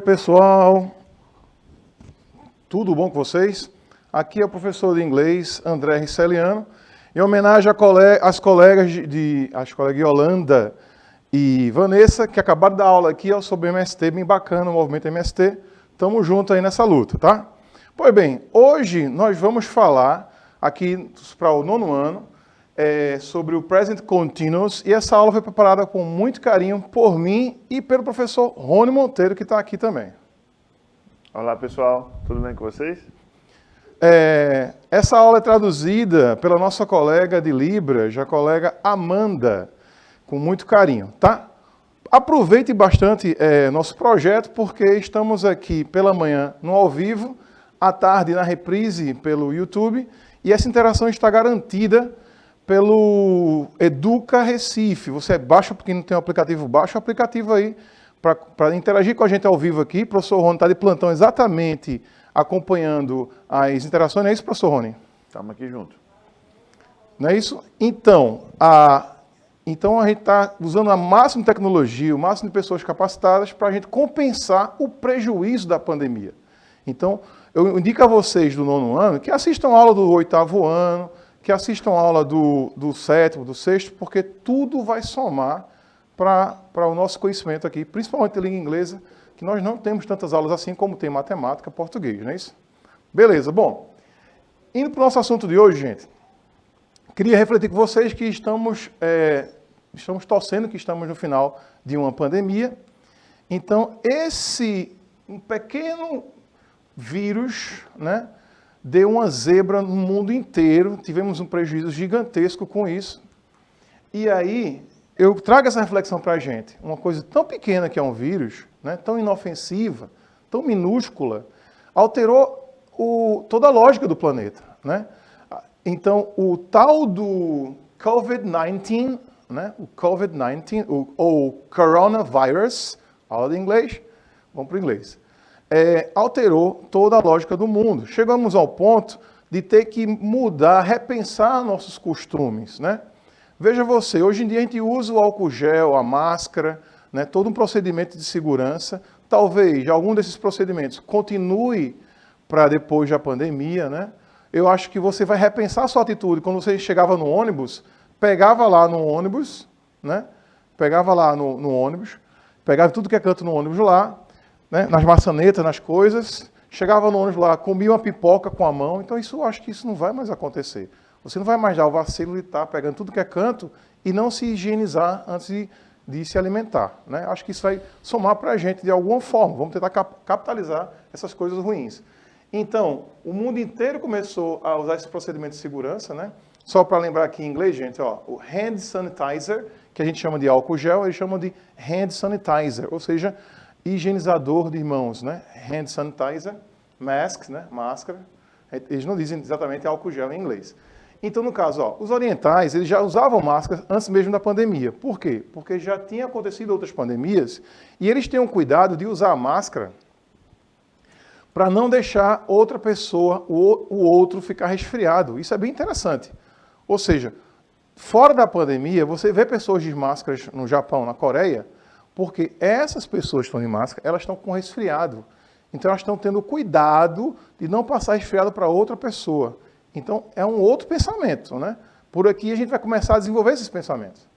pessoal, tudo bom com vocês? Aqui é o professor de inglês André Riceliano, em homenagem às colegas Yolanda e Vanessa, que acabaram de dar aula aqui sobre MST, bem bacana o movimento MST. Tamo junto aí nessa luta, tá? Pois bem, hoje nós vamos falar aqui para o 9º ano sobre o Present Continuous, e essa aula foi preparada com muito carinho por mim e pelo professor Rony Monteiro, que está aqui também. Olá pessoal, tudo bem com vocês? Essa aula é traduzida pela nossa colega de Libras, a colega Amanda, com muito carinho, tá? Aproveite bastante nosso projeto, porque estamos aqui pela manhã no ao vivo, à tarde na reprise pelo YouTube, e essa interação está garantida pelo Educa Recife. Você baixa, porque não tem o aplicativo, baixa o aplicativo aí para interagir com a gente ao vivo aqui. O professor Rony está de plantão exatamente acompanhando as interações. Não é isso, professor Rony? Estamos aqui junto. Não é isso? Então a gente está usando a máxima tecnologia, o máximo de pessoas capacitadas para a gente compensar o prejuízo da pandemia. Então, eu indico a vocês do 9º ano que assistam a aula do 8º ano, que assistam a aula do 7º, do 6º, porque tudo vai somar para o nosso conhecimento aqui, principalmente de língua inglesa, que nós não temos tantas aulas assim como tem matemática, português, não é isso? Beleza, bom. Indo para o nosso assunto de hoje, gente, queria refletir com vocês que estamos torcendo que estamos no final de uma pandemia. Então, um pequeno vírus, né, deu uma zebra no mundo inteiro, tivemos um prejuízo gigantesco com isso. E aí, eu trago essa reflexão para a gente. Uma coisa tão pequena que é um vírus, né, tão inofensiva, tão minúscula, alterou toda a lógica do planeta, né? Então, o tal do COVID-19, né, o COVID-19, ou coronavirus, aula de inglês, vamos para o inglês, alterou toda a lógica do mundo. Chegamos ao ponto de ter que mudar, repensar nossos costumes, né? Veja você, hoje em dia a gente usa o álcool gel, a máscara, né, todo um procedimento de segurança. Talvez algum desses procedimentos continue para depois da pandemia, né? Eu acho que você vai repensar a sua atitude. Quando você chegava no ônibus, pegava lá no ônibus, né? Pegava lá no ônibus, pegava tudo que é canto no ônibus lá, né? Nas maçanetas, nas coisas, chegava no ônibus lá, comia uma pipoca com a mão. Então eu acho que isso não vai mais acontecer. Você não vai mais dar o vacilo de estar pegando tudo que é canto e não se higienizar antes de se alimentar, né? Acho que isso vai somar para a gente de alguma forma. Vamos tentar capitalizar essas coisas ruins. Então, o mundo inteiro começou a usar esse procedimento de segurança, né? Só para lembrar aqui em inglês, gente, ó, o hand sanitizer, que a gente chama de álcool gel, eles chamam de hand sanitizer, ou seja, higienizador de mãos, né? Hand sanitizer, mask, né? Máscara. Eles não dizem exatamente álcool gel em inglês. Então, no caso, ó, os orientais, eles já usavam máscara antes mesmo da pandemia. Por quê? Porque já tinha acontecido outras pandemias e eles têm o cuidado de usar a máscara para não deixar outra pessoa, o outro, ficar resfriado. Isso é bem interessante. Ou seja, fora da pandemia, você vê pessoas de máscaras no Japão, na Coreia, porque essas pessoas que estão de máscara, elas estão com resfriado. Então, elas estão tendo cuidado de não passar resfriado para outra pessoa. Então, é um outro pensamento, né? Por aqui a gente vai começar a desenvolver esses pensamentos.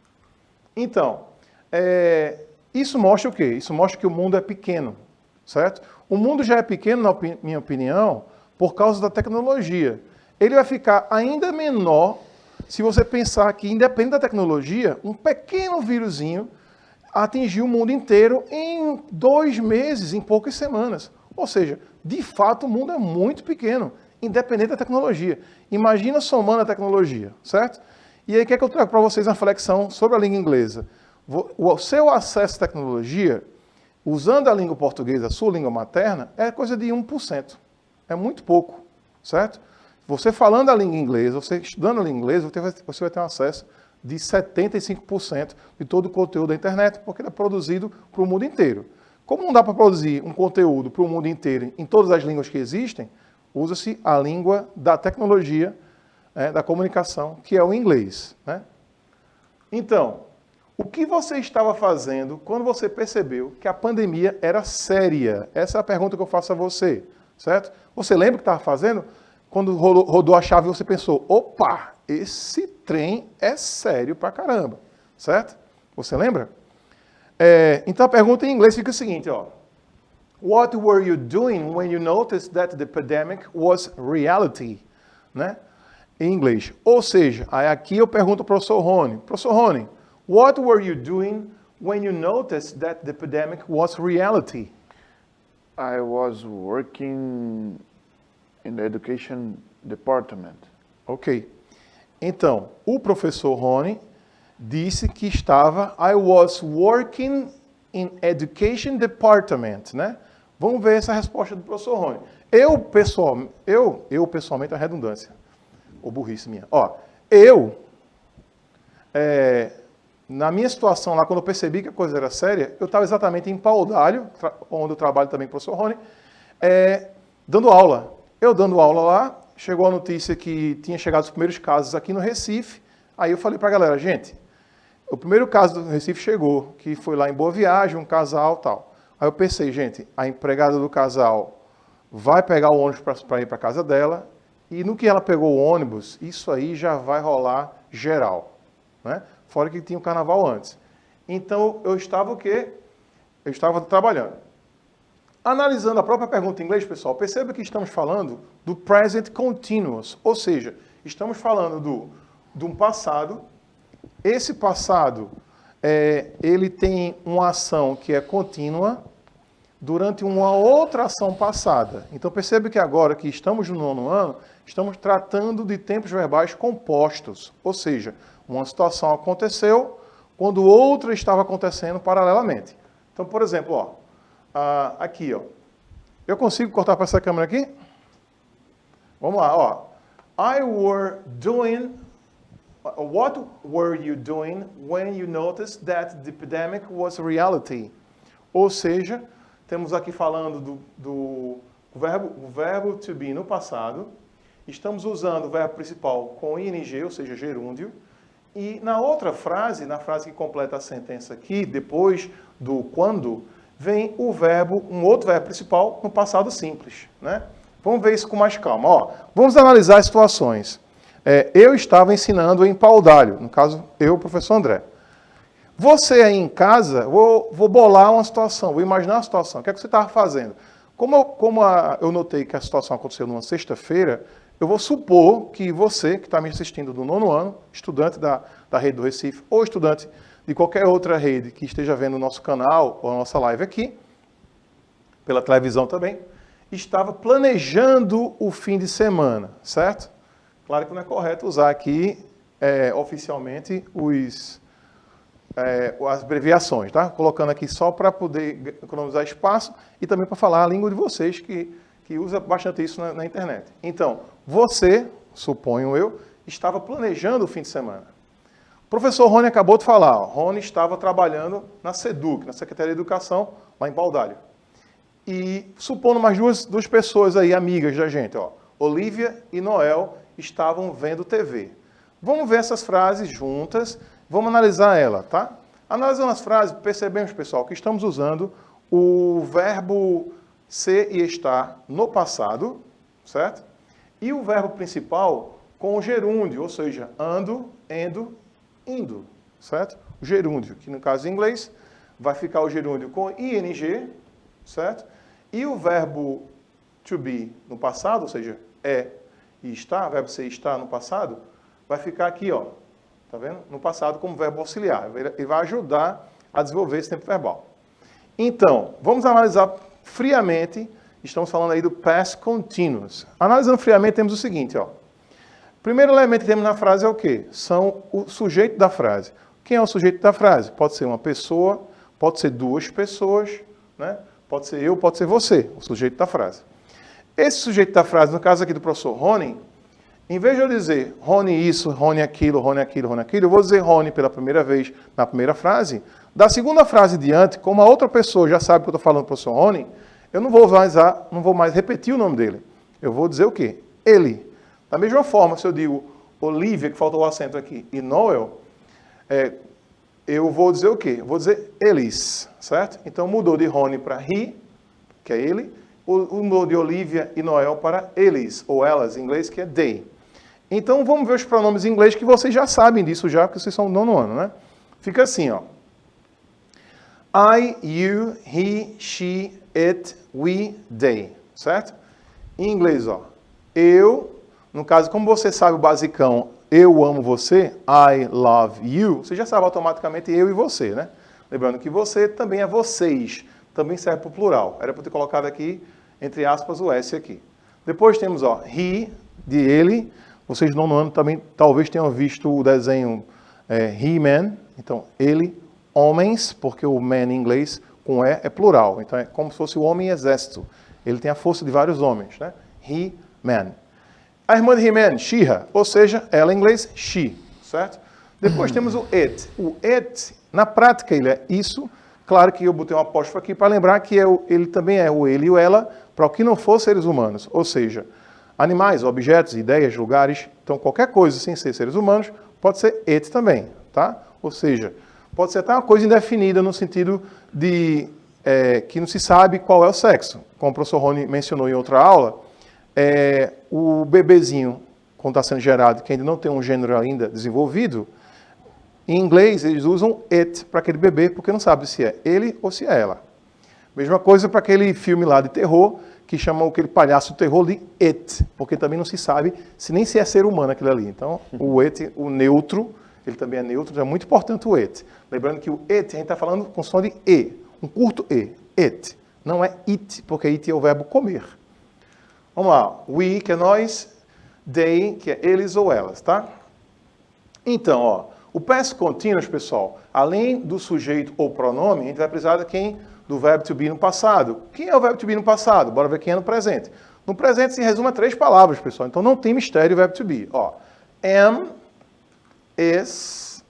Então, isso mostra o quê? Isso mostra que o mundo é pequeno, certo? O mundo já é pequeno, na minha opinião, por causa da tecnologia. Ele vai ficar ainda menor se você pensar que, independente da tecnologia, um pequeno vírusinho atingiu o mundo inteiro em 2 meses, em poucas semanas. Ou seja, de fato, o mundo é muito pequeno, independente da tecnologia. Imagina somando a tecnologia, certo? E aí, o que é que eu trago para vocês na reflexão sobre a língua inglesa? O seu acesso à tecnologia, usando a língua portuguesa, a sua língua materna, é coisa de 1%. É muito pouco, certo? Você falando a língua inglesa, você estudando a língua inglesa, você vai ter um acesso de 75% de todo o conteúdo da internet, porque ele é produzido para o mundo inteiro. Como não dá para produzir um conteúdo para o mundo inteiro em todas as línguas que existem, usa-se a língua da tecnologia, da comunicação, que é o inglês, né? Então, O que você estava fazendo quando você percebeu que a pandemia era séria? Essa é a pergunta que eu faço a você, certo? Você lembra o que estava fazendo? Quando rodou a chave, você pensou, opa, esse trem é sério pra caramba, certo? Você lembra? Então a pergunta em inglês fica o seguinte, ó. What were you doing when you noticed that the pandemic was reality? Né? Em inglês. Ou seja, aí aqui eu pergunto ao professor Rony, what were you doing when you noticed that the pandemic was reality? I was working in the education department. Ok. Então, o professor Rony disse que estava I was working in education department, né? Vamos ver essa resposta do professor Rony. Eu pessoalmente, a redundância, ou burrice minha. Ó, na minha situação lá, quando eu percebi que a coisa era séria, eu estava exatamente em Paudalho, onde eu trabalho também com o professor Rony, dando aula. Eu dando aula lá, chegou a notícia que tinha chegado os primeiros casos aqui no Recife, aí eu falei para a galera, gente, o primeiro caso do Recife chegou, que foi lá em Boa Viagem, um casal e tal. Aí eu pensei, gente, a empregada do casal vai pegar o ônibus para ir para casa dela, e no que ela pegou o ônibus, isso aí já vai rolar geral, né? Fora que tinha o carnaval antes. Então, eu estava o quê? Eu estava trabalhando. Analisando a própria pergunta em inglês, pessoal, perceba que estamos falando do present continuous, ou seja, estamos falando de um passado. Esse passado, ele tem uma ação que é contínua durante uma outra ação passada. Então percebe que agora que estamos no 9º ano, estamos tratando de tempos verbais compostos. Ou seja, uma situação aconteceu quando outra estava acontecendo paralelamente. Então, por exemplo, ó, aqui, ó. Eu consigo cortar para essa câmera aqui? Vamos lá, ó. What were you doing when you noticed that the epidemic was reality? Ou seja, temos aqui falando do verbo to be no passado. Estamos usando o verbo principal com ing, ou seja, gerúndio. E na outra frase, na frase que completa a sentença aqui, depois do quando, vem um outro verbo principal no passado simples, né? Vamos ver isso com mais calma. Ó, vamos analisar as situações. Eu estava ensinando em Paudalho, no caso, eu, professor André. Você aí em casa, vou bolar uma situação, vou imaginar uma situação. O que é que você estava fazendo? Eu notei que a situação aconteceu numa sexta-feira, eu vou supor que você, que está me assistindo do 9º ano, estudante da rede do Recife, ou estudante de qualquer outra rede que esteja vendo o nosso canal, ou a nossa live aqui, pela televisão também, estava planejando o fim de semana, certo? Claro que não é correto usar aqui, oficialmente, as abreviações, tá? Colocando aqui só para poder economizar espaço e também para falar a língua de vocês, que usa bastante isso na internet. Então, você, suponho eu, estava planejando o fim de semana. O professor Rony acabou de falar, ó, Rony estava trabalhando na SEDUC, na Secretaria de Educação, lá em Paudalho. E supondo mais duas pessoas aí, amigas da gente, ó, Olivia e Noel, estavam vendo TV. Vamos ver essas frases juntas, vamos analisar ela, tá? Analisando as frases, percebemos, pessoal, que estamos usando o verbo ser e estar no passado, certo? E o verbo principal com o gerúndio, ou seja, ando, endo, indo, certo? O gerúndio, que no caso em inglês, vai ficar o gerúndio com ing, certo? E o verbo to be no passado, ou seja, e está, o verbo ser e estar no passado, vai ficar aqui, ó, tá vendo? No passado como verbo auxiliar. Ele vai ajudar a desenvolver esse tempo verbal. Então, vamos analisar friamente, estamos falando aí do past continuous. Analisando friamente, temos o seguinte, ó. Primeiro elemento que temos na frase é o quê? São o sujeito da frase. Quem é o sujeito da frase? Pode ser uma pessoa, pode ser duas pessoas, né? Pode ser eu, pode ser você, o sujeito da frase. Esse sujeito da frase, no caso aqui do professor Rony, em vez de eu dizer Rony isso, Rony aquilo, Rony aquilo, Rony aquilo, eu vou dizer Rony pela primeira vez na primeira frase. Da segunda frase diante, como a outra pessoa já sabe que eu estou falando para o professor Rony, eu não vou mais repetir o nome dele. Eu vou dizer o quê? Ele. Da mesma forma, se eu digo Olivia, que faltou o acento aqui, e Noel, eu vou dizer o quê? Eu vou dizer eles, certo? Então mudou de Rony para he, que é ele, mudou de Olivia e Noel para eles, ou elas, em inglês, que é they. Então vamos ver os pronomes em inglês, que vocês já sabem disso já, porque vocês são do 9º ano, né? Fica assim, ó. I, you, he, she, it, we, they, certo? Em inglês, ó. Eu, no caso, como você sabe o basicão, eu amo você, I love you, você já sabe automaticamente eu e você, né? Lembrando que você também é vocês, também serve para o plural. Era para ter colocado aqui, entre aspas, o S aqui. Depois temos, ó, he, de ele. Vocês no 9º ano também talvez tenham visto o desenho He-Man. Então, ele, homens, porque o man em inglês com E é plural. Então, é como se fosse o homem exército. Ele tem a força de vários homens, né? He-Man. A irmã de He-Man, She-Ra, ou seja, ela em inglês, she, certo? Depois temos o it. O it, na prática, ele é isso. Claro que eu botei um apóstrofo aqui para lembrar que ele também é o ele e o ela para o que não for seres humanos. Ou seja, animais, objetos, ideias, lugares. Então, qualquer coisa sem ser seres humanos pode ser it também, tá? Ou seja, pode ser até uma coisa indefinida no sentido de que não se sabe qual é o sexo. Como o professor Rony mencionou em outra aula, o bebezinho, quando está sendo gerado, que ainda não tem um gênero ainda desenvolvido, em inglês eles usam it para aquele bebê, porque não sabe se é ele ou se é ela. Mesma coisa para aquele filme lá de terror, que chamam aquele palhaço de terror de it, porque também não se sabe nem se é ser humano aquilo ali. Então, o it, o neutro, ele também é neutro, é muito importante o it. Lembrando que o it, a gente está falando com som de E, um curto E, it. Não é it, porque it é o verbo comer. Vamos lá, we, que é nós, they, que é eles ou elas, tá? Então, ó, o past continuous, pessoal, além do sujeito ou pronome, a gente vai precisar de quem? Do verbo to be no passado. Quem é o verbo to be no passado? Bora ver quem é no presente. No presente se resume a 3 palavras, pessoal. Então não tem mistério o verbo to be. Ó, am, is,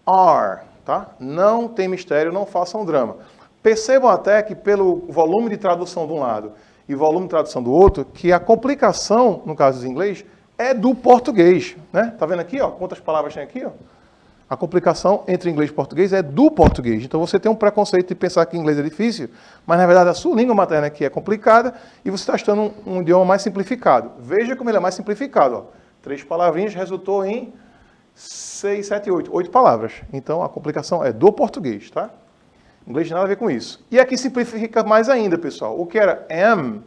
are, tá? Não tem mistério, não façam drama. Percebam até que pelo volume de tradução de um lado e volume de tradução do outro, que a complicação, no caso do inglês, é do português, né? Tá vendo aqui, ó? Quantas palavras tem aqui, ó? A complicação entre inglês e português é do português. Então você tem um preconceito de pensar que inglês é difícil, mas na verdade a sua língua materna aqui é complicada e você está estudando um idioma mais simplificado. Veja como ele é mais simplificado, ó. 3 palavrinhas resultou em 6, 7, 8 palavras. Então a complicação é do português, tá? Inglês não tem nada a ver com isso. E aqui simplifica mais ainda, pessoal. O que era am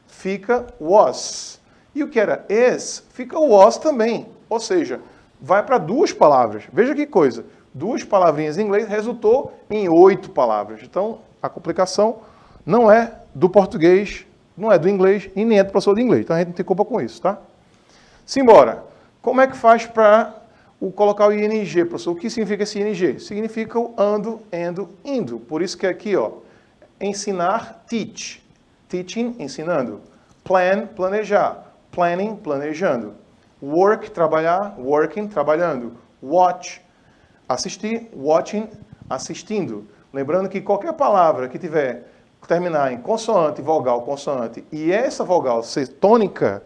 fica was. E o que era is fica was também. Ou seja, vai para 2 palavras. Veja que coisa. 2 palavrinhas em inglês resultou em 8 palavras. Então, a complicação não é do português, não é do inglês e nem é do professor de inglês. Então, a gente não tem culpa com isso, tá? Simbora. Como é que faz para colocar o ing, professor? O que significa esse ing? Significa o ando, endo, indo. Por isso que aqui, ó, ensinar, teach. Teaching, ensinando. Plan, planejar. Planning, planejando. Work, trabalhar, working, trabalhando. Watch, assistir, watching, assistindo. Lembrando que qualquer palavra que terminar em consoante, vogal, consoante, e essa vogal ser tônica,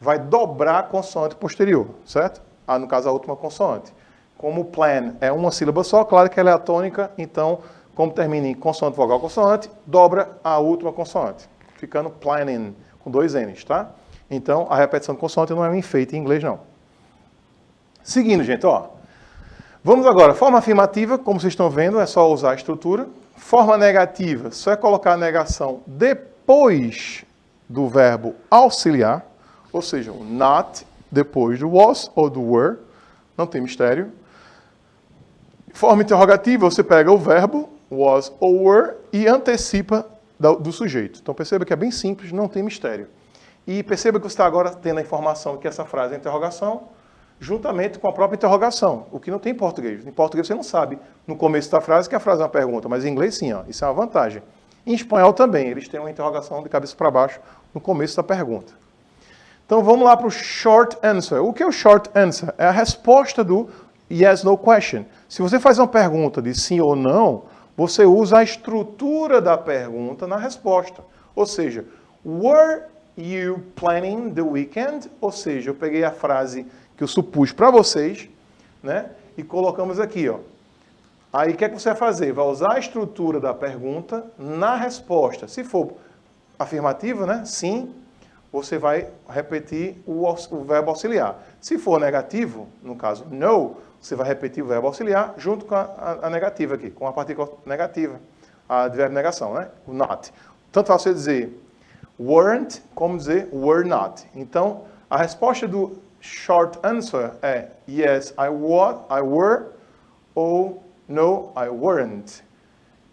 vai dobrar a consoante posterior, certo? No caso, a última consoante. Como plan é uma sílaba só, claro que ela é atônica, então, como termina em consoante, vogal, consoante, dobra a última consoante, ficando planning, com 2 N's, tá? Então, a repetição de consoante não é um enfeite em inglês, não. Seguindo, gente, ó. Vamos agora. Forma afirmativa, como vocês estão vendo, é só usar a estrutura. Forma negativa, só é colocar a negação depois do verbo auxiliar, ou seja, o not depois do was ou do were, não tem mistério. Forma interrogativa, você pega o verbo was ou were e antecipa do sujeito. Então, perceba que é bem simples, não tem mistério. E perceba que você está agora tendo a informação que essa frase é interrogação, juntamente com a própria interrogação, o que não tem em português. Em português você não sabe no começo da frase que a frase é uma pergunta, mas em inglês sim, ó, isso é uma vantagem. Em espanhol também, eles têm uma interrogação de cabeça para baixo no começo da pergunta. Então vamos lá para o short answer. O que é o short answer? É a resposta do yes, no question. Se você faz uma pergunta de sim ou não, você usa a estrutura da pergunta na resposta. Ou seja, were you planning the weekend? Ou seja, eu peguei a frase que eu supus para vocês, né? E colocamos aqui, ó. Aí o que é que você vai fazer? Vai usar a estrutura da pergunta na resposta. Se for afirmativa, né? Sim, você vai repetir o verbo auxiliar. Se for negativo, no caso no, você vai repetir o verbo auxiliar junto com a negativa aqui, com a partícula negativa, a de verbo negação, né? O not. Tanto faz você dizer weren't, como dizer were not. Então, a resposta do short answer é yes, I were, ou no, I weren't.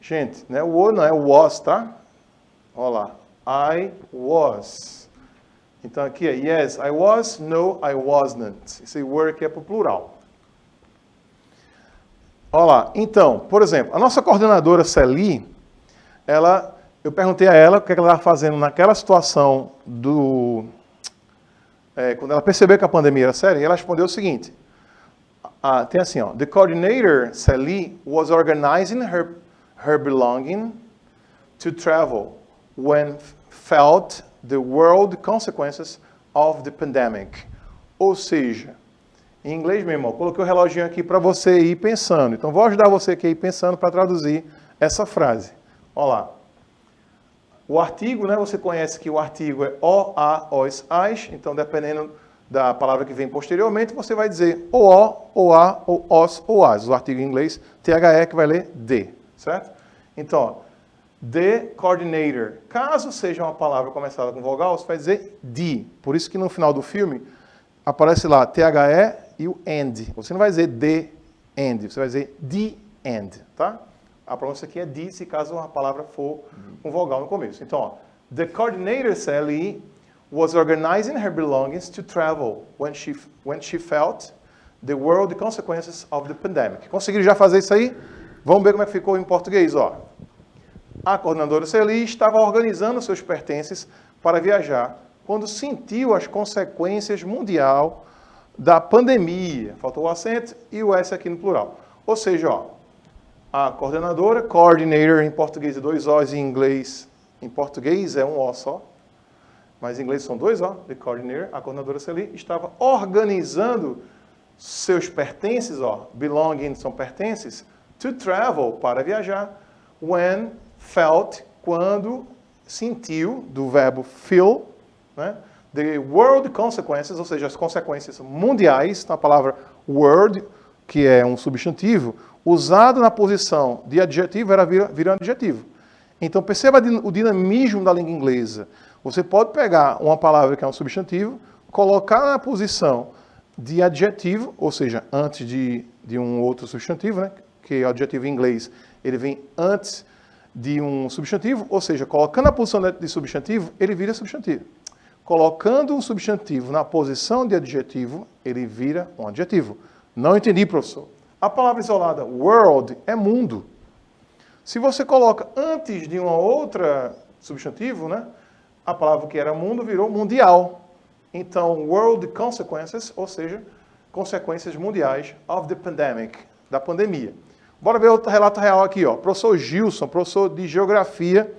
Gente, não é were, não é was, tá? Olha lá. I was. Então aqui é yes, I was, no, I wasn't. Esse were aqui é para o plural. Olha lá. Então, por exemplo, a nossa coordenadora Celi, eu perguntei a ela o que ela estava fazendo naquela situação quando ela percebeu que a pandemia era séria, e ela respondeu o seguinte. Tem assim, ó. The coordinator, Celi, was organizing her belonging to travel when felt the world consequences of the pandemic. Ou seja, em inglês mesmo, eu coloquei o reloginho aqui para você ir pensando. Então, vou ajudar você aqui a ir pensando para traduzir essa frase. Olha lá. O artigo, né? Você conhece que o artigo é o, a, os, as. Então, dependendo da palavra que vem posteriormente, você vai dizer o, a, ou os, ou as. O artigo em inglês, THE, que vai ler D, certo? Então, ó, the coordinator. Caso seja uma palavra começada com vogal, você vai dizer the. Por isso que no final do filme aparece lá THE e o end. Você não vai dizer the end, você vai dizer the end, tá? A pronúncia aqui é the, se caso a palavra for com vogal no começo. Então, ó, the coordinator, Sally, was organizing her belongings to travel when she felt the world consequences of the pandemic. Conseguiram já fazer isso aí? Vamos ver como é que ficou em português, ó. A coordenadora Celi estava organizando seus pertences para viajar quando sentiu as consequências mundial da pandemia. Faltou o acento e o S aqui no plural. Ou seja, ó, a coordenadora, coordinator em português é 2 O's, em português é um O só, mas em inglês são 2 O, the coordinator, a coordenadora Celi, estava organizando seus pertences, ó, belonging são pertences, to travel, para viajar, when felt, quando sentiu, do verbo feel, né, the world consequences, ou seja, as consequências mundiais, a palavra world, que é um substantivo, usado na posição de adjetivo, era virando adjetivo. Então, perceba o dinamismo da língua inglesa. Você pode pegar uma palavra que é um substantivo, colocar na posição de adjetivo, ou seja, antes de um outro substantivo, né? Que o adjetivo em inglês, ele vem antes de um substantivo, ou seja, colocando a posição de substantivo, ele vira substantivo. Colocando um substantivo na posição de adjetivo, ele vira um adjetivo. Não entendi, professor. A palavra isolada world é mundo. Se você coloca antes de uma outra substantivo, né, a palavra que era mundo virou mundial. Então, world consequences, ou seja, consequências mundiais of the pandemic, da pandemia. Bora ver outro relato real aqui, ó. Professor Gilson, professor de geografia,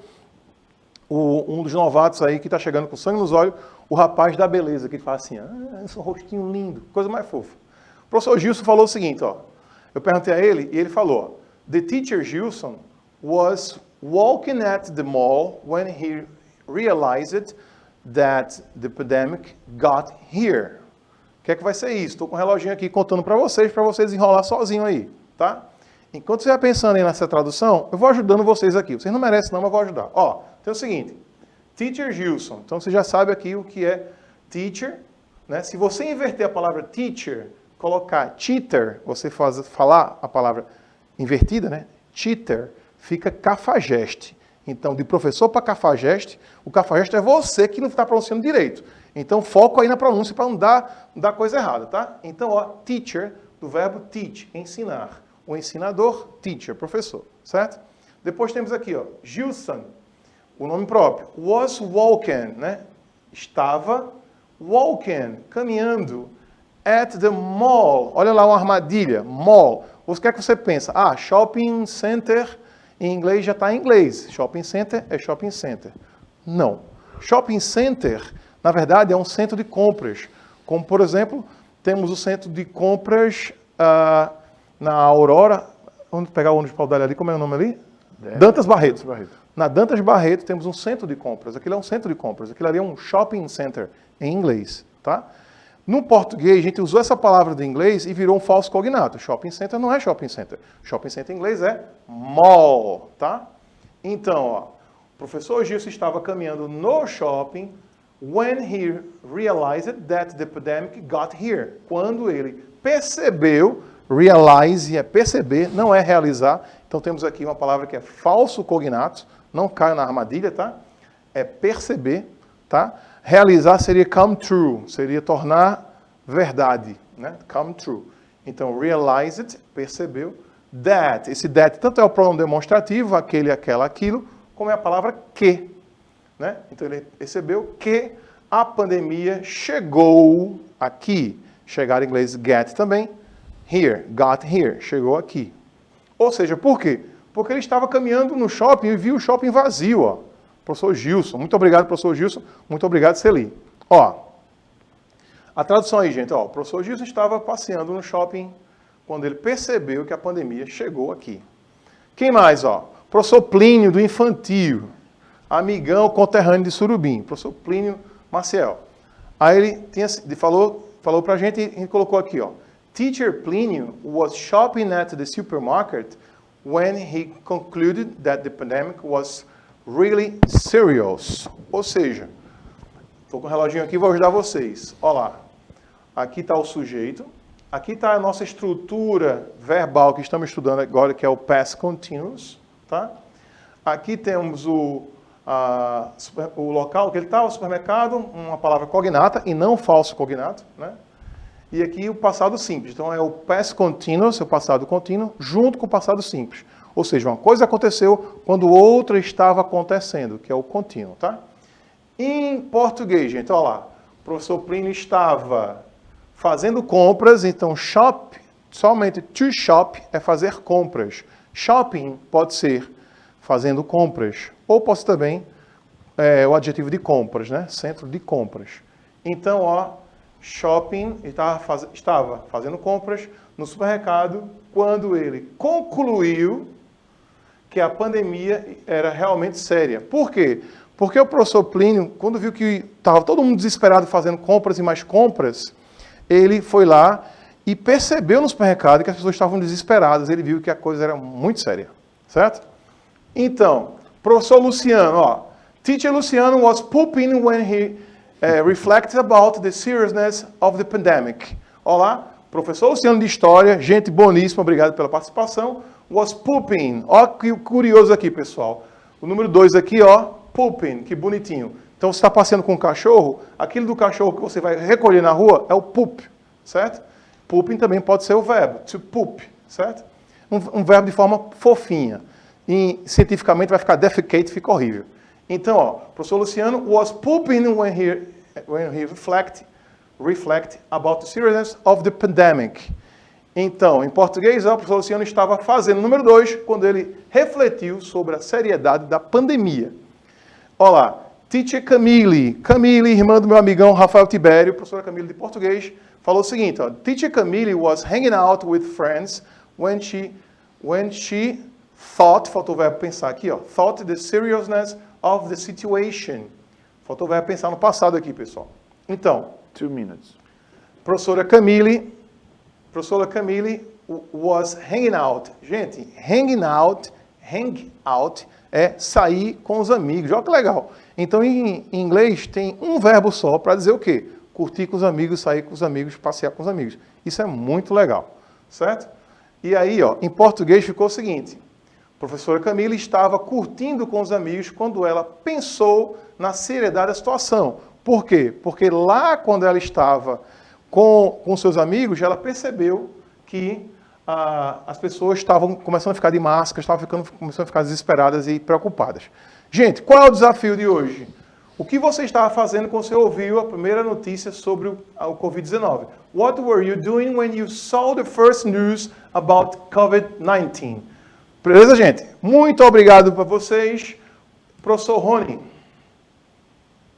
um dos novatos aí que está chegando com sangue nos olhos, o rapaz da beleza, que ele fala assim, esse rostinho lindo, coisa mais fofa. O professor Gilson falou o seguinte, ó. Eu perguntei a ele e ele falou, the teacher Gilson was walking at the mall when he realized that the pandemic got here. O que é que vai ser isso? Estou com o reloginho aqui contando para vocês enrolar sozinho aí, tá? Enquanto você vai pensando aí nessa tradução, eu vou ajudando vocês aqui. Vocês não merecem não, mas eu vou ajudar. Ó, tem o seguinte, teacher Gilson. Então você já sabe aqui o que é teacher, né? Se você inverter a palavra teacher, colocar cheater, você falar a palavra invertida, né? Cheater, fica cafajeste. Então, de professor para cafajeste, o cafajeste é você que não está pronunciando direito. Então, foco aí na pronúncia para não dar coisa errada, tá? Então, ó, teacher, do verbo teach, ensinar. O ensinador, teacher, professor, certo? Depois temos aqui, ó, Gilson, o nome próprio. Was walking, né? Estava walking, caminhando. At the mall. Olha lá uma armadilha. Mall. O que é que você pensa? Ah, shopping center, em inglês já está em inglês. Shopping center é shopping center. Não. Shopping center, na verdade, é um centro de compras. Como, por exemplo, temos o centro de compras na Aurora, vamos pegar o ônibus Paudalho ali, como é o nome ali? Dantas Barreto. Na Dantas Barreto temos um centro de compras. Aquilo é um centro de compras. Aquilo ali é um shopping center, em inglês, tá? No português, a gente usou essa palavra do inglês e virou um falso cognato. Shopping center não é shopping center. Shopping center em inglês é mall, tá? Então, ó, o professor Gilson estava caminhando no shopping when he realized that the pandemic got here. Quando ele percebeu, realize é perceber, não é realizar. Então temos aqui uma palavra que é falso cognato, não caia na armadilha, tá? É perceber, tá? Realizar seria come true, seria tornar verdade, né? Come true. Então, realized, percebeu, that. Esse that tanto é o pronome demonstrativo, aquele, aquela, aquilo, como é a palavra que, né? Então, ele percebeu que a pandemia chegou aqui. Chegar em inglês get também, here, got here, chegou aqui. Ou seja, por quê? Porque ele estava caminhando no shopping e viu o shopping vazio, ó. Professor Gilson, muito obrigado, professor Gilson, muito obrigado, Celi. Ó, a tradução aí, gente, ó, o professor Gilson estava passeando no shopping quando ele percebeu que a pandemia chegou aqui. Quem mais, ó? Professor Plínio, do infantil, amigão conterrâneo de Surubim, professor Plínio Maciel. Aí ele falou pra gente e colocou aqui, ó. Teacher Plínio was shopping at the supermarket when he concluded that the pandemic was really serious. Ou seja, estou com o reloginho aqui, vou ajudar vocês. Olha lá. Aqui está o sujeito. Aqui está a nossa estrutura verbal que estamos estudando agora, que é o past continuous. Tá? Aqui temos o local que ele está, o supermercado, uma palavra cognata e não falso cognato. Né? E aqui o passado simples. Então é o past continuous, o passado contínuo, junto com o passado simples. Ou seja, uma coisa aconteceu quando outra estava acontecendo, que é o contínuo, tá? Em português, gente, olha lá. O professor Plínio estava fazendo compras, então shop, somente to shop é fazer compras. Shopping pode ser fazendo compras, ou pode ser também o adjetivo de compras, né? Centro de compras. Então, ó, shopping, ele estava fazendo compras no supermercado quando ele concluiu que a pandemia era realmente séria. Por quê? Porque o professor Plínio, quando viu que estava todo mundo desesperado fazendo compras e mais compras, ele foi lá e percebeu no supermercado que as pessoas estavam desesperadas. Ele viu que a coisa era muito séria. Certo? Então, professor Luciano, ó. Teacher Luciano was pooping when he reflected about the seriousness of the pandemic. Olá, professor Luciano de História, gente boníssima, obrigado pela participação. Was pooping. Ó, que curioso aqui, pessoal. O número 2 aqui, ó, pooping, que bonitinho. Então, você está passeando com um cachorro, aquilo do cachorro que você vai recolher na rua é o poop, certo? Pooping também pode ser o verbo, to poop, certo? Um verbo de forma fofinha. E, cientificamente, vai ficar defecate, fica horrível. Então, ó, o professor Luciano was pooping when he reflect about the seriousness of the pandemic. Então, em português, o professor Luciano estava fazendo, número 2, quando ele refletiu sobre a seriedade da pandemia. Olá, Teacher Camille, irmã do meu amigão Rafael Tibério, professora Camille de português, falou o seguinte, ó, Teacher Camille was hanging out with friends when she thought, faltou o verbo pensar aqui, ó, thought the seriousness of the situation. Faltou o verbo pensar no passado aqui, pessoal. Então, 2 minutes. Professora Camille was hanging out. Gente, hang out é sair com os amigos. Olha que legal. Então, em inglês, tem um verbo só para dizer o quê? Curtir com os amigos, sair com os amigos, passear com os amigos. Isso é muito legal, certo? E aí, ó, em português ficou o seguinte. A professora Camille estava curtindo com os amigos quando ela pensou na seriedade da situação. Por quê? Porque lá, quando ela estava com seus amigos, ela percebeu que as pessoas estavam começando a ficar de máscara, começando a ficar desesperadas e preocupadas. Gente, qual é o desafio de hoje? O que você estava fazendo quando você ouviu a primeira notícia sobre o Covid-19? What were you doing when you saw the first news about COVID-19? Beleza, gente? Muito obrigado para vocês. Professor Rony.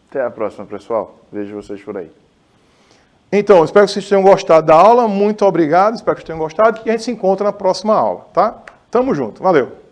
Até a próxima, pessoal. Vejo vocês por aí. Então, espero que vocês tenham gostado da aula. Muito obrigado, espero que vocês tenham gostado. E a gente se encontra na próxima aula, tá? Tamo junto, valeu.